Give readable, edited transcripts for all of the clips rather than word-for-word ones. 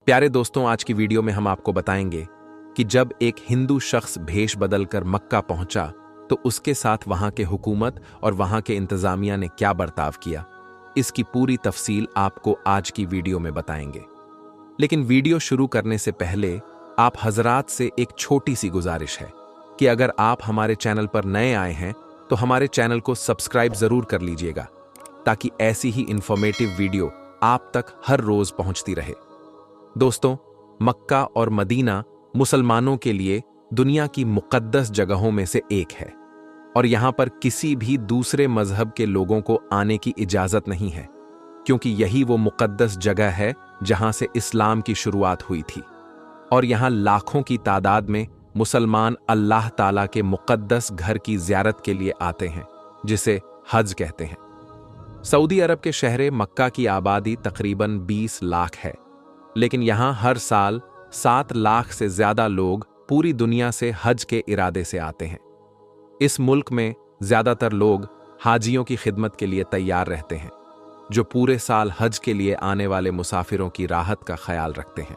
प्यारे दोस्तों, आज की वीडियो में हम आपको बताएंगे कि जब एक हिंदू शख्स भेष बदलकर मक्का पहुंचा तो उसके साथ वहां के हुकूमत और वहां के इंतजामिया ने क्या बर्ताव किया। इसकी पूरी तफसील आपको आज की वीडियो में बताएंगे। लेकिन वीडियो शुरू करने से पहले आप हजरात से एक छोटी सी गुजारिश है कि अगर आप हमारे चैनल पर नए आए हैं तो हमारे चैनल को सब्सक्राइब जरूर कर लीजिएगा, ताकि ऐसी ही इंफॉर्मेटिव वीडियो आप तक हर रोज पहुंचती रहे। दोस्तों, मक्का और मदीना मुसलमानों के लिए दुनिया की मुक़द्दस जगहों में से एक है और यहां पर किसी भी दूसरे मजहब के लोगों को आने की इजाजत नहीं है, क्योंकि यही वो मुक़द्दस जगह है जहां से इस्लाम की शुरुआत हुई थी और यहां लाखों की तादाद में मुसलमान अल्लाह ताला के मुक़द्दस घर की ज़ियारत के लिए आते हैं, जिसे हज कहते हैं। सऊदी अरब के शहर मक्का की आबादी तकरीबन 20 लाख है, लेकिन यहां हर साल 7 लाख से ज्यादा लोग पूरी दुनिया से हज के इरादे से आते हैं। इस मुल्क में ज्यादातर लोग हाजियों की खिदमत के लिए तैयार रहते हैं, जो पूरे साल हज के लिए आने वाले मुसाफिरों की राहत का ख्याल रखते हैं।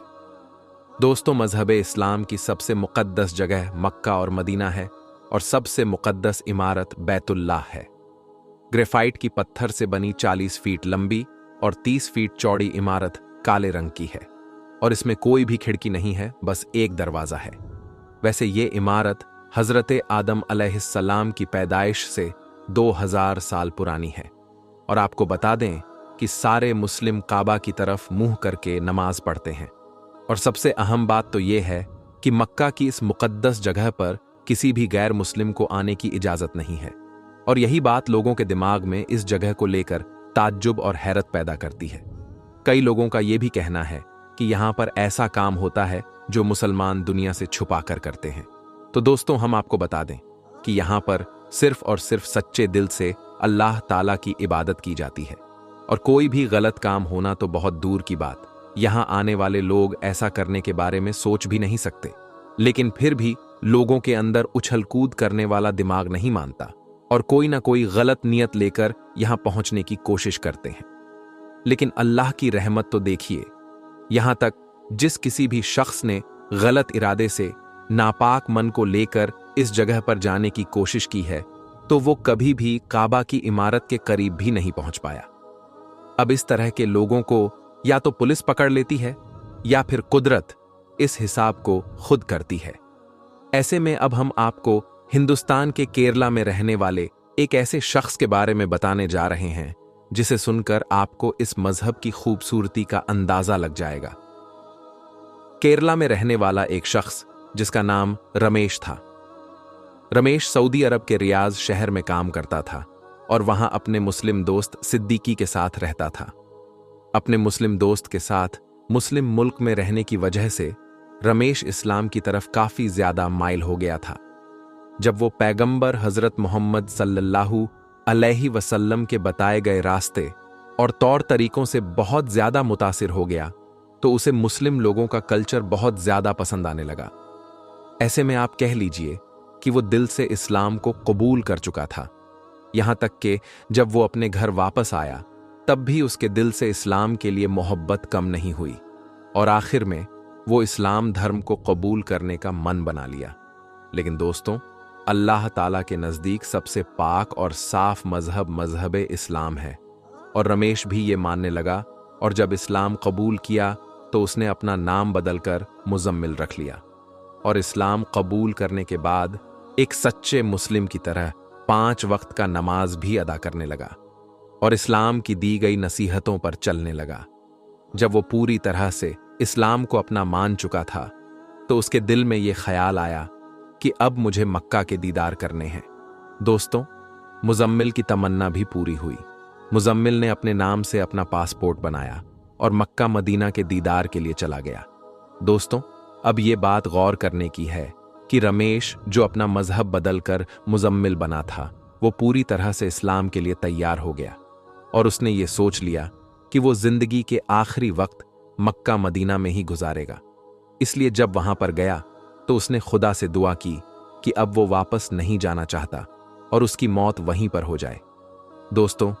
दोस्तों, मजहब इस्लाम की सबसे मुक़द्दस जगह मक्का और मदीना है और सबसे मुक़द्दस इमारत बैतुल्लाह है। ग्रेफाइट की पत्थर से बनी 40 फीट लंबी और 30 फीट चौड़ी इमारत काले रंग की है और इसमें कोई भी खिड़की नहीं है, बस एक दरवाजा है। वैसे ये इमारत हजरत आदम अलैहिस्सलाम की पैदाइश से 2000 साल पुरानी है और आपको बता दें कि सारे मुस्लिम काबा की तरफ मुंह करके नमाज पढ़ते हैं। और सबसे अहम बात तो ये है कि मक्का की इस मुक़द्दस जगह पर किसी भी गैर मुस्लिम को आने की इजाजत नहीं है और यही बात लोगों के दिमाग में इस जगह को लेकर ताज्जुब और हैरत पैदा करती है। कई लोगों का यह भी कहना है कि यहां पर ऐसा काम होता है जो मुसलमान दुनिया से छुपा कर करते हैं। तो दोस्तों, हम आपको बता दें कि यहां पर सिर्फ और सिर्फ सच्चे दिल से अल्लाह ताला की इबादत की जाती है और कोई भी गलत काम होना तो बहुत दूर की बात, यहां आने वाले लोग ऐसा करने के बारे में सोच भी नहीं सकते। लेकिन फिर भी लोगों के अंदर उछल कूद करने वाला दिमाग नहीं मानता और कोई ना कोई गलत नियत लेकर यहां पहुंचने की कोशिश करते हैं। लेकिन अल्लाह की रहमत तो देखिए, यहां तक जिस किसी भी शख्स ने गलत इरादे से नापाक मन को लेकर इस जगह पर जाने की कोशिश की है तो वो कभी भी काबा की इमारत के करीब भी नहीं पहुंच पाया। अब इस तरह के लोगों को या तो पुलिस पकड़ लेती है या फिर कुदरत इस हिसाब को खुद करती है। ऐसे में अब हम आपको हिंदुस्तान के केरला में रहने वाले एक ऐसे शख्स के बारे में बताने जा रहे हैं जिसे सुनकर आपको इस मजहब की खूबसूरती का अंदाजा लग जाएगा। केरला में रहने वाला एक शख्स जिसका नाम रमेश था। रमेश सऊदी अरब के रियाज शहर में काम करता था और वहां अपने मुस्लिम दोस्त सिद्दीकी के साथ रहता था। अपने मुस्लिम दोस्त के साथ मुस्लिम मुल्क में रहने की वजह से रमेश इस्लाम की तरफ काफी ज्यादा माइल हो गया था। जब वो पैगंबर हजरत मोहम्मद सल्लल्लाहु अलैहि वसल्लम के बताए गए रास्ते और तौर तरीकों से बहुत ज्यादा मुतासिर हो गया तो उसे मुस्लिम लोगों का कल्चर बहुत ज्यादा पसंद आने लगा। ऐसे में आप कह लीजिए कि वो दिल से इस्लाम को कबूल कर चुका था। यहां तक कि जब वो अपने घर वापस आया तब भी उसके दिल से इस्लाम के लिए मोहब्बत कम नहीं हुई और आखिर में वो इस्लाम धर्म को कबूल करने का मन बना लिया। लेकिन दोस्तों, अल्लाह ताला के नज़दीक सबसे पाक और साफ मजहब इस्लाम है और रमेश भी ये मानने लगा और जब इस्लाम कबूल किया तो उसने अपना नाम बदलकर मुजम्मिल रख लिया और इस्लाम कबूल करने के बाद एक सच्चे मुस्लिम की तरह 5 वक्त का नमाज भी अदा करने लगा और इस्लाम की दी गई नसीहतों पर चलने लगा। जब वो पूरी तरह से इस्लाम को अपना मान चुका था तो उसके दिल में ये ख्याल आया कि अब मुझे मक्का के दीदार करने हैं। दोस्तों, मुजम्मिल की तमन्ना भी पूरी हुई। मुजम्मिल ने अपने नाम से अपना पासपोर्ट बनाया और मक्का मदीना के दीदार के लिए चला गया। दोस्तों, अब ये बात गौर करने की है कि रमेश जो अपना मजहब बदलकर मुजम्मिल बना था वो पूरी तरह से इस्लाम के लिए तैयार हो गया और उसने ये सोच लिया कि वो जिंदगी के आखिरी वक्त मक्का मदीना में ही गुजारेगा। इसलिए जब वहां पर गया तो उसने खुदा से दुआ की कि अब वो वापस नहीं जाना चाहता और उसकी मौत वहीं पर हो जाए। दोस्तों,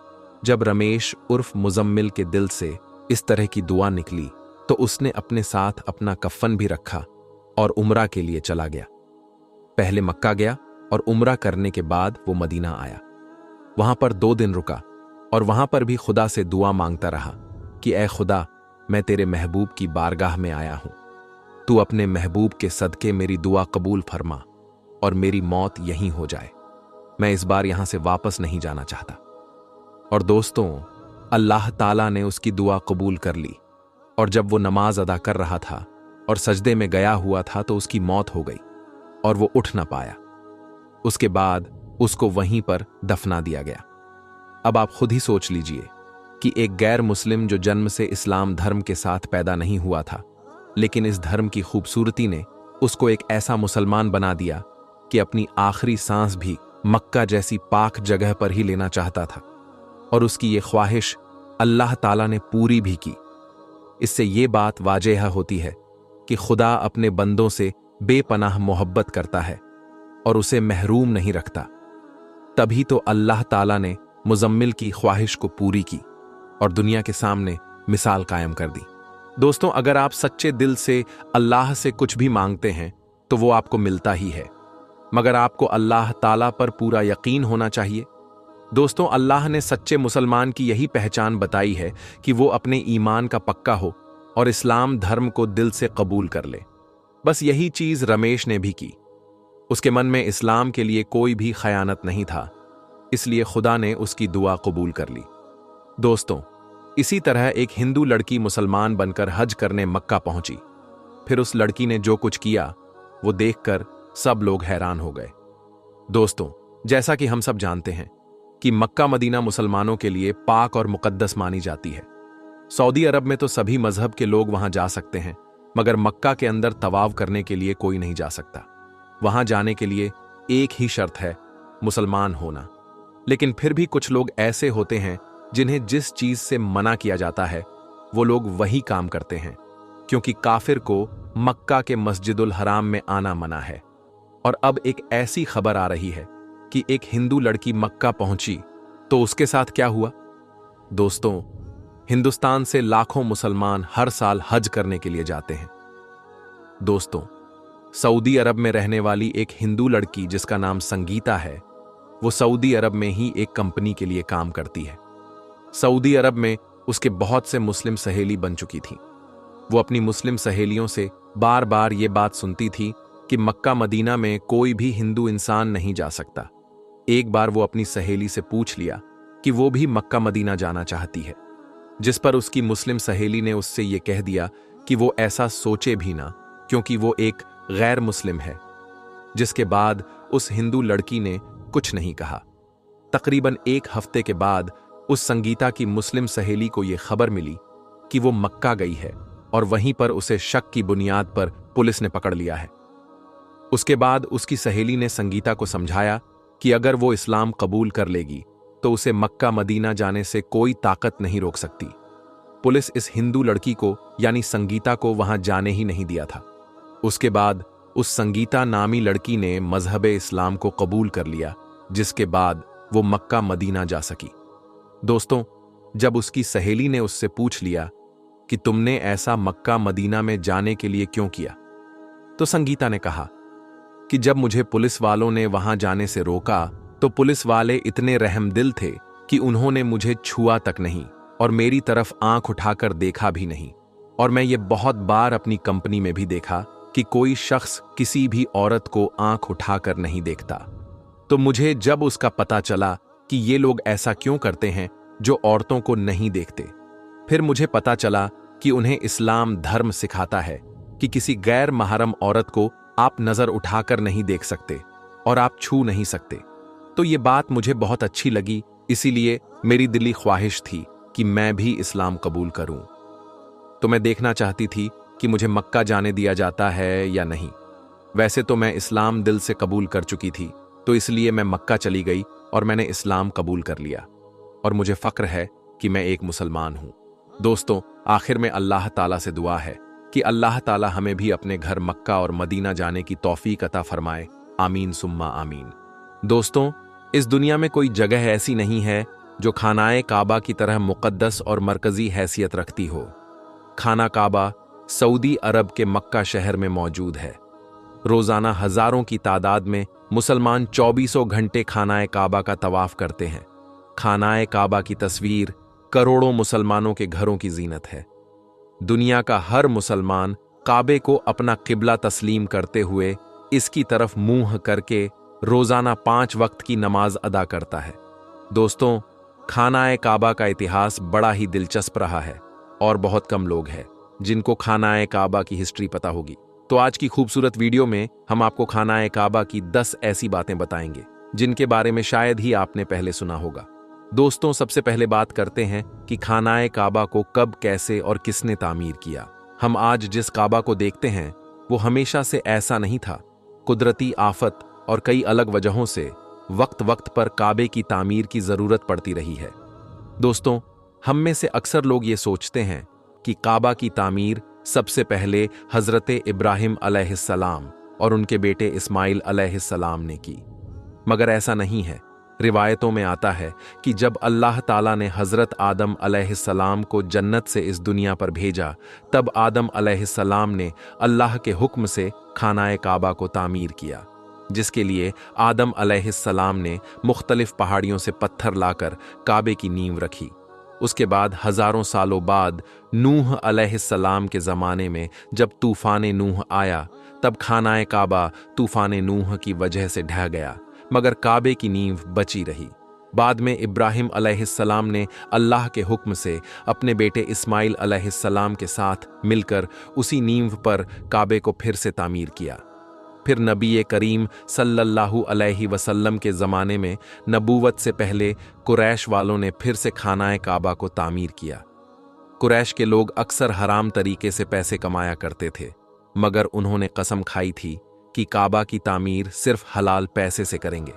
जब रमेश उर्फ मुजम्मिल के दिल से इस तरह की दुआ निकली तो उसने अपने साथ अपना कफ़न भी रखा और उम्रा के लिए चला गया। पहले मक्का गया और उम्रा करने के बाद वो मदीना आया। वहां पर 2 दिन रुका और वहां पर भी खुदा से दुआ मांगता रहा कि ऐ खुदा, मैं तेरे महबूब की बारगाह में आया हूं, तू अपने महबूब के सदके मेरी दुआ कबूल फरमा और मेरी मौत यहीं हो जाए। मैं इस बार यहां से वापस नहीं जाना चाहता। और दोस्तों, अल्लाह ताला ने उसकी दुआ कबूल कर ली और जब वो नमाज अदा कर रहा था और सजदे में गया हुआ था तो उसकी मौत हो गई और वो उठ ना पाया। उसके बाद उसको वहीं पर दफना दिया गया। अब आप खुद ही सोच लीजिए कि एक गैर मुस्लिम जो जन्म से इस्लाम धर्म के साथ पैदा नहीं हुआ था, लेकिन इस धर्म की खूबसूरती ने उसको एक ऐसा मुसलमान बना दिया कि अपनी आखिरी सांस भी मक्का जैसी पाक जगह पर ही लेना चाहता था, और उसकी ये ख्वाहिश अल्लाह ताला ने पूरी भी की। इससे ये बात वाज़ेह होती है कि खुदा अपने बंदों से बेपनाह मोहब्बत करता है और उसे महरूम नहीं रखता। तभी तो अल्लाह ताला ने मुजम्मिल की ख्वाहिश को पूरी की और दुनिया के सामने मिसाल कायम कर दी। दोस्तों, अगर आप सच्चे दिल से अल्लाह से कुछ भी मांगते हैं तो वो आपको मिलता ही है, मगर आपको अल्लाह ताला पर पूरा यकीन होना चाहिए। दोस्तों, अल्लाह ने सच्चे मुसलमान की यही पहचान बताई है कि वो अपने ईमान का पक्का हो और इस्लाम धर्म को दिल से कबूल कर ले। बस यही चीज रमेश ने भी की। उसके मन में इस्लाम के लिए कोई भी खयानत नहीं था, इसलिए खुदा ने उसकी दुआ कबूल कर ली। दोस्तों, इसी तरह एक हिंदू लड़की मुसलमान बनकर हज करने मक्का पहुंची। फिर उस लड़की ने जो कुछ किया वो देखकर सब लोग हैरान हो गए। दोस्तों, जैसा कि हम सब जानते हैं कि मक्का मदीना मुसलमानों के लिए पाक और मुकद्दस मानी जाती है। सऊदी अरब में तो सभी मजहब के लोग वहां जा सकते हैं, मगर मक्का के अंदर तवाफ करने के लिए कोई नहीं जा सकता। वहां जाने के लिए एक ही शर्त है, मुसलमान होना। लेकिन फिर भी कुछ लोग ऐसे होते हैं जिन्हें जिस चीज से मना किया जाता है वो लोग वही काम करते हैं, क्योंकि काफिर को मक्का के मस्जिदुल हराम में आना मना है। और अब एक ऐसी खबर आ रही है कि एक हिंदू लड़की मक्का पहुंची, तो उसके साथ क्या हुआ? दोस्तों, हिंदुस्तान से लाखों मुसलमान हर साल हज करने के लिए जाते हैं। दोस्तों, सऊदी अरब में रहने वाली एक हिंदू लड़की जिसका नाम संगीता है, वो सऊदी अरब में ही एक कंपनी के लिए काम करती है। सऊदी अरब में उसके बहुत से मुस्लिम सहेली बन चुकी थी। वो अपनी मुस्लिम सहेलियों से बार बार ये बात सुनती थी कि मक्का मदीना में कोई भी हिंदू इंसान नहीं जा सकता। एक बार वो अपनी सहेली से पूछ लिया कि वो भी मक्का मदीना जाना चाहती है, जिस पर उसकी मुस्लिम सहेली ने उससे ये कह दिया कि वो ऐसा सोचे भी ना, क्योंकि वो एक गैर मुस्लिम है। जिसके बाद उस हिंदू लड़की ने कुछ नहीं कहा। तकरीबन 1 हफ्ते के बाद उस संगीता की मुस्लिम सहेली को यह खबर मिली कि वो मक्का गई है और वहीं पर उसे शक की बुनियाद पर पुलिस ने पकड़ लिया है। उसके बाद उसकी सहेली ने संगीता को समझाया कि अगर वो इस्लाम कबूल कर लेगी तो उसे मक्का मदीना जाने से कोई ताकत नहीं रोक सकती। पुलिस इस हिंदू लड़की को यानी संगीता को वहां जाने ही नहीं दिया था। उसके बाद उस संगीता नामी लड़की ने मजहब इस्लाम को कबूल कर लिया, जिसके बाद वो मक्का मदीना जा सकी। दोस्तों, जब उसकी सहेली ने उससे पूछ लिया कि तुमने ऐसा मक्का मदीना में जाने के लिए क्यों किया, तो संगीता ने कहा कि जब मुझे पुलिस वालों ने वहां जाने से रोका तो पुलिस वाले इतने रहमदिल थे कि उन्होंने मुझे छुआ तक नहीं और मेरी तरफ आंख उठाकर देखा भी नहीं। और मैं ये बहुत बार अपनी कंपनी में भी देखा कि कोई शख्स किसी भी औरत को आंख उठाकर नहीं देखता। तो मुझे जब उसका पता चला कि ये लोग ऐसा क्यों करते हैं जो औरतों को नहीं देखते, फिर मुझे पता चला कि उन्हें इस्लाम धर्म सिखाता है कि किसी गैर महरम औरत को आप नजर उठाकर नहीं देख सकते और आप छू नहीं सकते। तो ये बात मुझे बहुत अच्छी लगी, इसीलिए मेरी दिली ख्वाहिश थी कि मैं भी इस्लाम कबूल करूं। तो मैं देखना चाहती थी कि मुझे मक्का जाने दिया जाता है या नहीं। वैसे तो मैं इस्लाम दिल से कबूल कर चुकी थी, तो इसलिए मैं मक्का चली गई और मैंने इस्लाम कबूल कर लिया और मुझे फक्र है कि मैं एक मुसलमान हूं। दोस्तों, आखिर में अल्लाह ताला से दुआ है कि अल्लाह ताला हमें भी अपने घर मक्का और मदीना जाने की तौफीक अता फरमाए। आमीन सुम्मा आमीन। दोस्तों, इस दुनिया में कोई जगह ऐसी नहीं है जो खानाए काबा की तरह मुकद्दस और मरकजी हैसियत रखती हो। खाना काबा सऊदी अरब के मक्का शहर में मौजूद है। रोजाना हजारों की तादाद में मुसलमान 24 घंटे खानाए काबा का तवाफ करते हैं। खानाए काबा की तस्वीर करोड़ों मुसलमानों के घरों की जीनत है। दुनिया का हर मुसलमान काबे को अपना किबला तस्लीम करते हुए इसकी तरफ मुंह करके रोजाना 5 वक्त की नमाज अदा करता है। दोस्तों, खानाए काबा का इतिहास बड़ा ही दिलचस्प रहा है और बहुत कम लोग हैं जिनको खानाए काबा की हिस्ट्री पता होगी। तो आज की खूबसूरत वीडियो में हम आपको खानाए काबा की 10 ऐसी बातें बताएंगे जिनके बारे में शायद ही आपने पहले सुना होगा। दोस्तों, सबसे पहले बात करते हैं कि खानाए काबा को कब, कैसे और किसने तामीर किया। हम आज जिस काबा को देखते हैं वो हमेशा से ऐसा नहीं था। कुदरती आफत और कई अलग वजहों से वक्त वक्त पर काबे की तामीर की जरूरत पड़ती रही है। दोस्तों, हम में से अक्सर लोग ये सोचते हैं कि काबा की तामीर सबसे पहले हजरत इब्राहिम अलैहिस्सलाम और उनके बेटे इस्माइल अलैहिस्सलाम ने की, मगर ऐसा नहीं है। रिवायतों में आता है कि जब अल्लाह ताला ने हजरत आदम अलैहिस्सलाम को जन्नत से इस दुनिया पर भेजा, तब आदम अलैहिस्सलाम ने अल्लाह के हुक्म से खानाए काबा को तामीर किया, जिसके लिए आदम अलैहिस्सलाम ने मुख्तलिफ पहाड़ियों से पत्थर लाकर काबे की नींव रखी। उसके बाद हजारों सालों बाद नूह अलैहिस्सलाम के ज़माने में जब तूफान नूह आया, तब खानाए काबा तूफान नूह की वजह से ढह गया, मगर काबे की नींव बची रही। बाद में इब्राहिम अलैहिस्सलाम ने अल्लाह के हुक्म से अपने बेटे इस्माइल अलैहिस्सलाम के साथ मिलकर उसी नींव पर काबे को फिर से तामीर किया। फिर नबी करीम सल्लल्लाहु अलैहि वसल्लम के ज़माने में नबूवत से पहले कुरैश वालों ने फिर से खानाए काबा को तामीर किया। कुरैश के लोग अक्सर हराम तरीके से पैसे कमाया करते थे, मगर उन्होंने कसम खाई थी कि काबा की तामीर सिर्फ हलाल पैसे से करेंगे,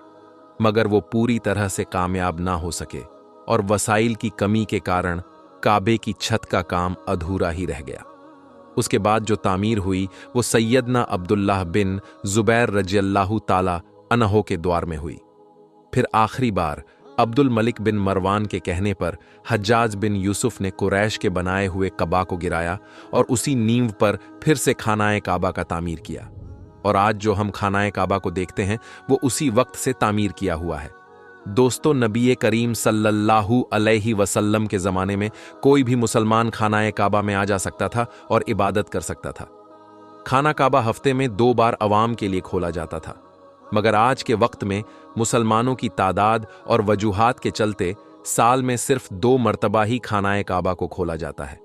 मगर वो पूरी तरह से कामयाब ना हो सके और वसाइल की कमी के कारण काबे की छत का काम अधूरा ही रह गया। उसके बाद जो तामीर हुई वो सैयदना अब्दुल्लाह बिन जुबैर रज़ियल्लाहु ताला अन्हो के द्वार में हुई। फिर आखिरी बार अब्दुल मलिक बिन मरवान के कहने पर हज्जाज बिन यूसुफ ने कुरैश के बनाए हुए कबा को गिराया और उसी नींव पर फिर से खानाए काबा का तामीर किया। और आज जो हम खानाए काबा को देखते हैं वो उसी वक्त से तामीर किया हुआ है। दोस्तों, नबी करीम सल्लल्लाहु अलैहि वसल्लम के ज़माने में कोई भी मुसलमान खानाए काबा में आ जा सकता था और इबादत कर सकता था। खाना काबा हफ्ते में 2 बार अवाम के लिए खोला जाता था, मगर आज के वक्त में मुसलमानों की तादाद और वजूहात के चलते साल में सिर्फ 2 मरतबा ही खानाए काबा को खोला जाता है।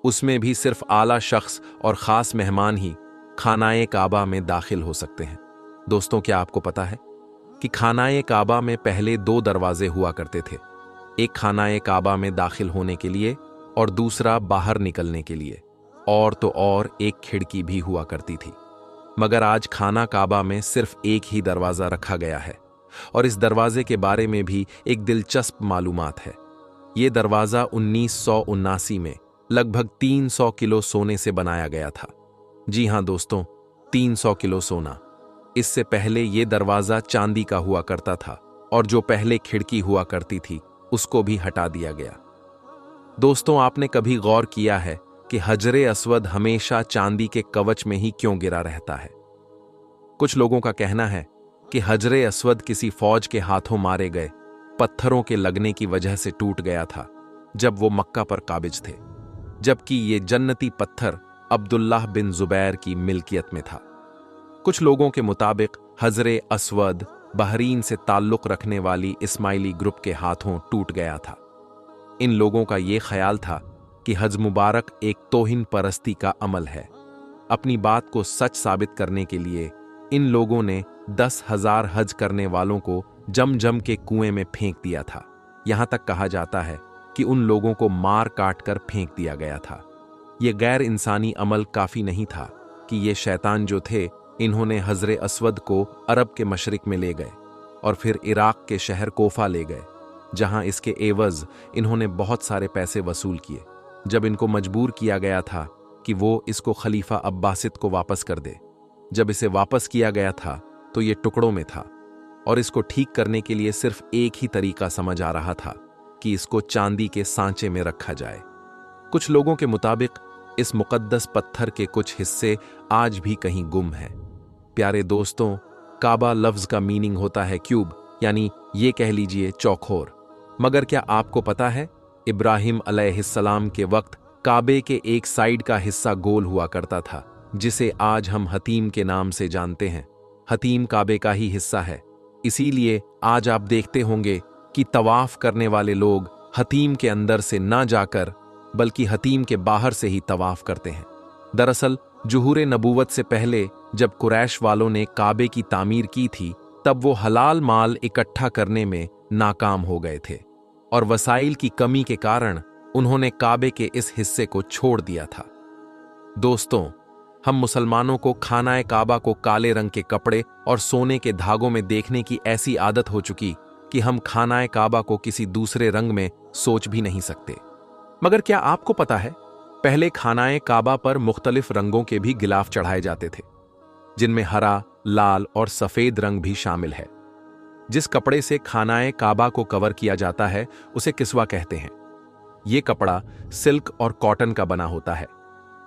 उसमें भी सिर्फ आला शख्स और ख़ास मेहमान ही खानाए काबा में दाखिल हो सकते हैं। दोस्तों, क्या आपको पता है कि खानाए काबा में पहले 2 दरवाजे हुआ करते थे, एक खानाए काबा में दाखिल होने के लिए और दूसरा बाहर निकलने के लिए, और तो और एक खिड़की भी हुआ करती थी। मगर आज खाना काबा में सिर्फ एक ही दरवाज़ा रखा गया है और इस दरवाजे के बारे में भी एक दिलचस्प मालूमात है। ये दरवाज़ा 1979 में लगभग 300 किलो सोने से बनाया गया था। जी हाँ दोस्तों, 300 किलो सोना। इससे पहले ये दरवाज़ा चांदी का हुआ करता था और जो पहले खिड़की हुआ करती थी उसको भी हटा दिया गया। दोस्तों, आपने कभी गौर किया है कि हजरे अस्वद हमेशा चांदी के कवच में ही क्यों गिरा रहता है? कुछ लोगों का कहना है कि हजरे अस्वद किसी फौज के हाथों मारे गए पत्थरों के लगने की वजह से टूट गया था जब वो मक्का पर काबिज थे, जबकि ये जन्नती पत्थर अब्दुल्लाह बिन जुबैर की मिल्कियत में था। कुछ लोगों के मुताबिक हजरे अस्वद बहरीन से ताल्लुक़ रखने वाली इस्माइली ग्रुप के हाथों टूट गया था। इन लोगों का ये ख्याल था कि हज मुबारक एक तौहीन परस्ती का अमल है। अपनी बात को सच साबित करने के लिए इन लोगों ने 10,000 हज करने वालों को जम के कुएं में फेंक दिया था। यहां तक कहा जाता है कि उन लोगों को मार काट कर फेंक दिया गया था। ये गैर इंसानी अमल काफ़ी नहीं था कि ये शैतान जो थे, इन्होंने हजरे अस्वद को अरब के मशरिक में ले गए और फिर इराक के शहर कोफा ले गए, जहां इसके एवज इन्होंने बहुत सारे पैसे वसूल किए। जब इनको मजबूर किया गया था कि वो इसको खलीफा अब्बासिद को वापस कर दे, जब इसे वापस किया गया था तो ये टुकड़ों में था और इसको ठीक करने के लिए सिर्फ एक ही तरीका समझ आ रहा था कि इसको चांदी के सांचे में रखा जाए। कुछ लोगों के मुताबिक इस मुकद्दस पत्थर के कुछ हिस्से आज भी कहीं गुम हैं। प्यारे दोस्तों, काबा लफ्ज का मीनिंग होता है क्यूब, यानी ये कह लीजिए चौकोर। मगर क्या आपको पता है, इब्राहिम अलैहिस्सलाम के वक्त काबे के एक साइड का हिस्सा गोल हुआ करता था, जिसे आज हम हतीम के नाम से जानते हैं। हतीम काबे का ही हिस्सा है। इसीलिए आज आप देखते होंगे कि तवाफ करने वाले लोग हतीम के अंदर से ना जाकर बल्कि हतीम के बाहर से ही तवाफ करते हैं। दरअसल जुहूरे नबूवत से पहले जब कुरैश वालों ने काबे की तामीर की थी, तब वो हलाल माल इकट्ठा करने में नाकाम हो गए थे और वसाइल की कमी के कारण उन्होंने काबे के इस हिस्से को छोड़ दिया था। दोस्तों, हम मुसलमानों को खानाए काबा को काले रंग के कपड़े और सोने के धागों में देखने की ऐसी आदत हो चुकी कि हम खानाए काबा को किसी दूसरे रंग में सोच भी नहीं सकते। मगर क्या आपको पता है, पहले खानाए काबा पर मुख्तलिफ रंगों के भी गिलाफ चढ़ाए जाते थे, जिनमें हरा, लाल और सफेद रंग भी शामिल है। जिस कपड़े से खानाए काबा को कवर किया जाता है उसे किस्वा कहते हैं। यह कपड़ा सिल्क और कॉटन का बना होता है।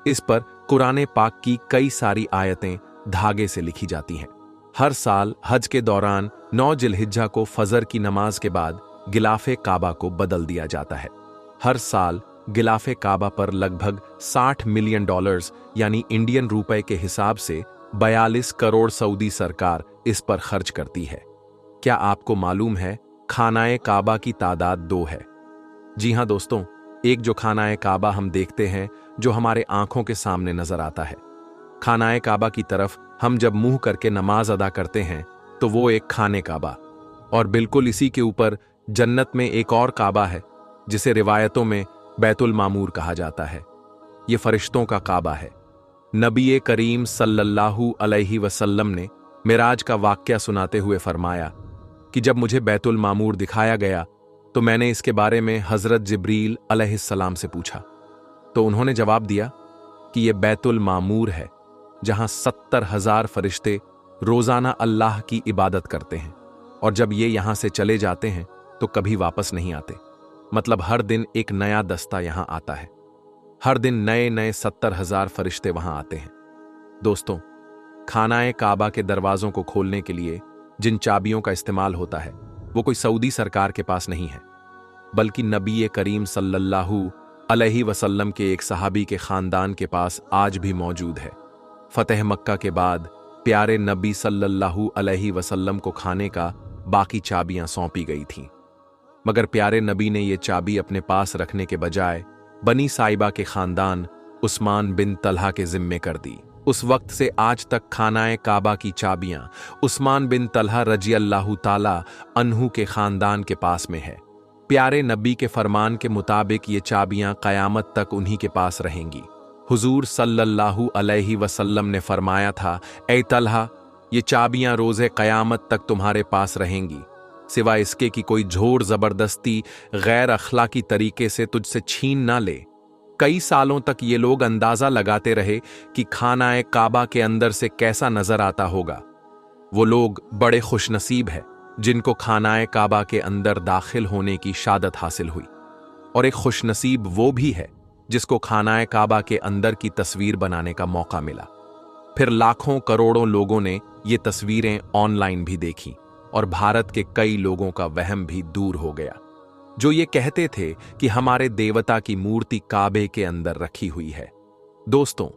इस पर कुरान पाक की कई सारी आयतें धागे से लिखी जाती हैं। हर साल हज के दौरान 9 जिलहिज्जा को फजर की नमाज के बाद गिलाफे काबा को बदल दिया जाता है। हर साल गिलाफे काबा पर लगभग $60 मिलियन यानी इंडियन रुपए के हिसाब से 42 करोड़ सऊदी सरकार इस पर खर्च करती है। क्या आपको मालूम है, खानाए काबा की तादाद 2 है। जी हां दोस्तों, एक जो खानाए काबा हम देखते हैं, जो हमारे आंखों के सामने नजर आता है। खानाए काबा की तरफ हम जब मुंह करके नमाज अदा करते हैं तो वो एक खाने काबा, और बिल्कुल इसी के ऊपर जन्नत में एक और काबा है जिसे रिवायतों में बैतुल मामूर कहा जाता है। ये फरिश्तों का काबा है। नबी करीम सल्लल्लाहु अलैहि वसल्लम ने मिराज का वाक़या सुनाते हुए फरमाया कि जब मुझे बैतुल मामूर दिखाया गया तो मैंने इसके बारे में हज़रत जिब्रील अलैहिस्सलाम से पूछा, तो उन्होंने जवाब दिया कि यह बैतुल मामूर है जहां 70,000 फरिश्ते रोजाना अल्लाह की इबादत करते हैं, और जब ये यहां से चले जाते हैं तो कभी वापस नहीं आते। मतलब हर दिन एक नया दस्ता यहां आता है। हर दिन नए नए 70,000 फरिश्ते वहां आते हैं। दोस्तों, खानाए काबा के दरवाजों को खोलने के लिए जिन चाबियों का इस्तेमाल होता है वो कोई सऊदी सरकार के पास नहीं है, बल्कि नबी करीम सल्लल्लाहु अलैहि वसल्लम के एक सहाबी के खानदान के पास आज भी मौजूद है। फतेह मक्का के बाद प्यारे नबी सल्लल्लाहु अलैहि वसल्लम को खाने का बाकी चाबियां सौंपी गई थीं, मगर प्यारे नबी ने ये चाबी अपने पास रखने के बजाय बनी साइबा के खानदान उस्मान बिन तलहा के जिम्मे कर दी। उस वक्त से आज तक खानाए काबा की चाबियां उस्मान बिन तलहा रज़ियल्लाहु ताला अन्हु के खानदान के पास में है। प्यारे नबी के फरमान के मुताबिक ये चाबियां क़यामत तक उन्हीं के पास रहेंगी। हुजूर सल्लल्लाहु अलैहि वसल्लम ने फरमाया था, ए तलहा, ये चाबियां रोज़े क़यामत तक तुम्हारे पास रहेंगी, सिवा इसके कि कोई जोर ज़बरदस्ती गैर अखलाकी तरीके से तुझसे छीन ना ले। कई सालों तक ये लोग अंदाजा लगाते रहे कि खानाए काबा के अंदर से कैसा नजर आता होगा। वो लोग बड़े खुशनसीब हैं जिनको खानाए काबा के अंदर दाखिल होने की शादत हासिल हुई, और एक खुशनसीब वो भी है जिसको खानाए काबा के अंदर की तस्वीर बनाने का मौका मिला। फिर लाखों करोड़ों लोगों ने ये तस्वीरें ऑनलाइन भी देखी और भारत के कई लोगों का वहम भी दूर हो गया, जो ये कहते थे कि हमारे देवता की मूर्ति काबे के अंदर रखी हुई है। दोस्तों,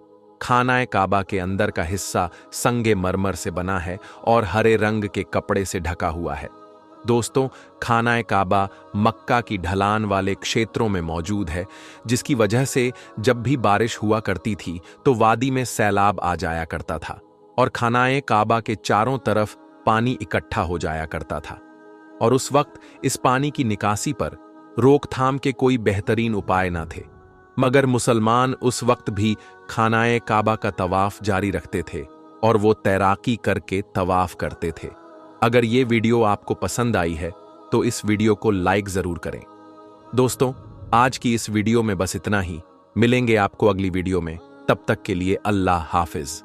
खानाए काबा के अंदर का हिस्सा संगे मरमर से बना है और हरे रंग के कपड़े से ढका हुआ है। दोस्तों, खानाए काबा मक्का की ढलान वाले क्षेत्रों में मौजूद है, जिसकी वजह से जब भी बारिश हुआ करती थी तो वादी में सैलाब आ जाया करता था और खानाए काबा के चारों तरफ पानी इकट्ठा हो जाया करता था, और उस वक्त इस पानी की निकासी पर रोकथाम के कोई बेहतरीन उपाय न थे। मगर मुसलमान उस वक्त भी खानाए काबा का तवाफ जारी रखते थे और वो तैराकी करके तवाफ करते थे। अगर ये वीडियो आपको पसंद आई है तो इस वीडियो को लाइक जरूर करें। दोस्तों, आज की इस वीडियो में बस इतना ही। मिलेंगे आपको अगली वीडियो में, तब तक के लिए अल्लाह हाफिज।